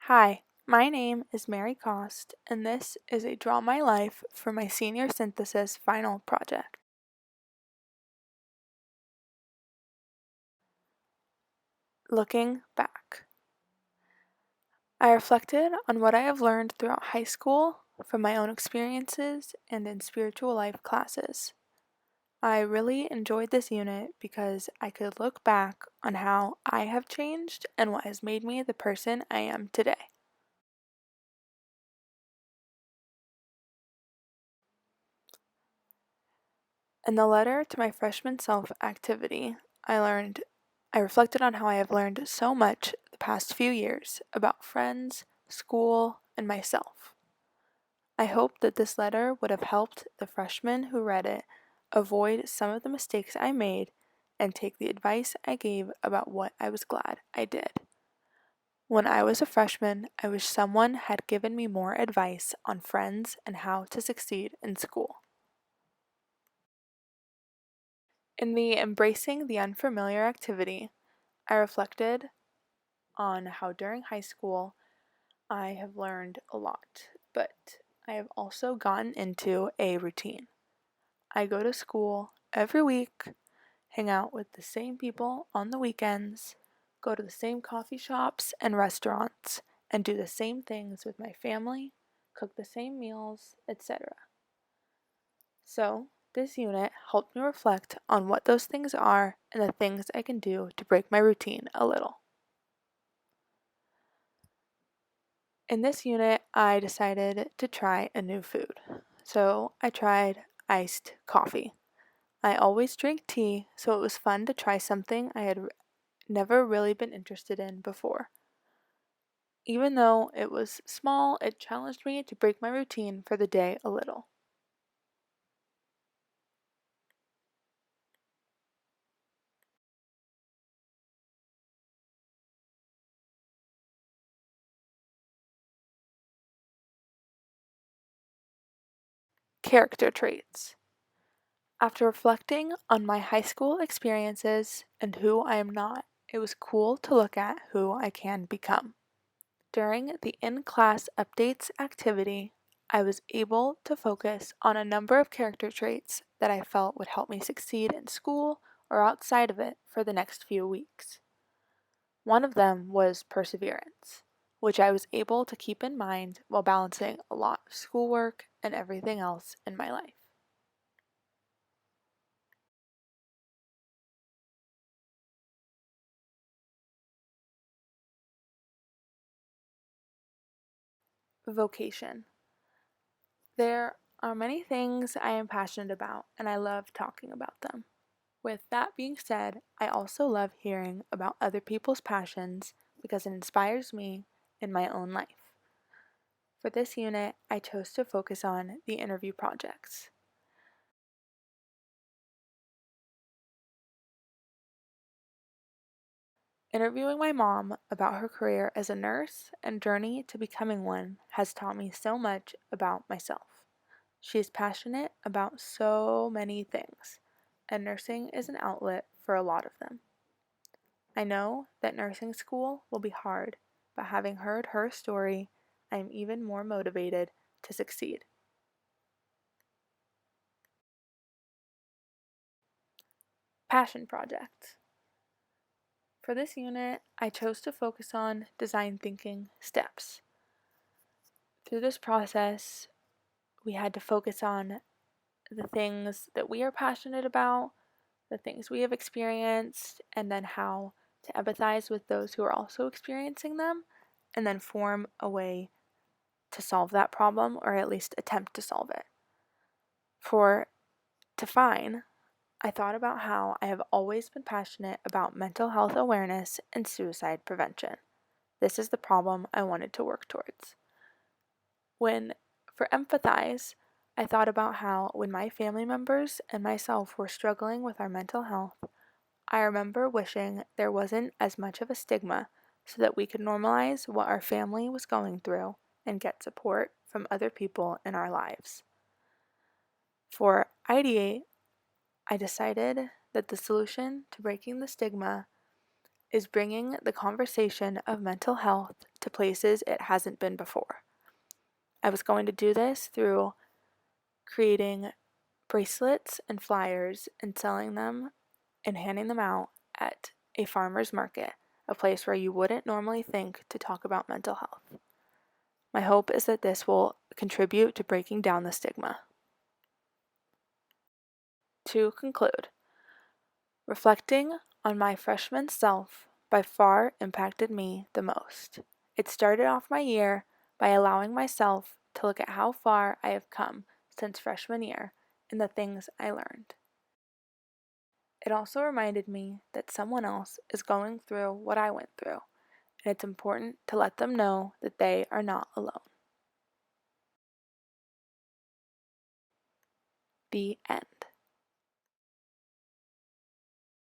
Hi, my name is Mary Cost, and this is a Draw My Life for my senior synthesis final project. Looking back, I reflected on what I have learned throughout high school, from my own experiences, and in spiritual life classes. I really enjoyed this unit because I could look back on how I have changed and what has made me the person I am today. In the letter to my freshman self activity, I reflected on how I have learned so much the past few years about friends, school, and myself. I hope that this letter would have helped the freshmen who read it avoid some of the mistakes I made and take the advice I gave about what I was glad I did. When I was a freshman, I wish someone had given me more advice on friends and how to succeed in school. In the Embracing the Unfamiliar activity, I reflected on how during high school I have learned a lot, but I have also gotten into a routine. I go to school every week, hang out with the same people on the weekends, go to the same coffee shops and restaurants, and do the same things with my family, cook the same meals, etc. So, this unit helped me reflect on what those things are and the things I can do to break my routine a little. In this unit, I decided to try a new food. So, I tried iced coffee. I always drink tea, so it was fun to try something I had never really been interested in before. Even though it was small, it challenged me to break my routine for the day a little. Character traits. After reflecting on my high school experiences and who I am not, it was cool to look at who I can become. During the in-class updates activity, I was able to focus on a number of character traits that I felt would help me succeed in school or outside of it for the next few weeks. One of them was perseverance, which I was able to keep in mind while balancing a lot of schoolwork and everything else in my life. Vocation. There are many things I am passionate about, and I love talking about them. With that being said, I also love hearing about other people's passions because it inspires me in my own life. For this unit, I chose to focus on the interview projects. Interviewing my mom about her career as a nurse and journey to becoming one has taught me so much about myself. She is passionate about so many things, and nursing is an outlet for a lot of them. I know that nursing school will be hard, but having heard her story, I am even more motivated to succeed. Passion project. For this unit, I chose to focus on design thinking steps. Through this process, we had to focus on the things that we are passionate about, the things we have experienced, and then how to empathize with those who are also experiencing them, and then form a way to solve that problem or at least attempt to solve it. For define, I thought about how I have always been passionate about mental health awareness and suicide prevention. This is the problem I wanted to work towards. When for empathize, I thought about how when my family members and myself were struggling with our mental health, I remember wishing there wasn't as much of a stigma so that we could normalize what our family was going through and get support from other people in our lives. For ideate, I decided that the solution to breaking the stigma is bringing the conversation of mental health to places it hasn't been before. I was going to do this through creating bracelets and flyers and selling them and handing them out at a farmer's market, a place where you wouldn't normally think to talk about mental health. My hope is that this will contribute to breaking down the stigma. To conclude, reflecting on my freshman self by far impacted me the most. It started off my year by allowing myself to look at how far I have come since freshman year and the things I learned. It also reminded me that someone else is going through what I went through, and it's important to let them know that they are not alone. The end.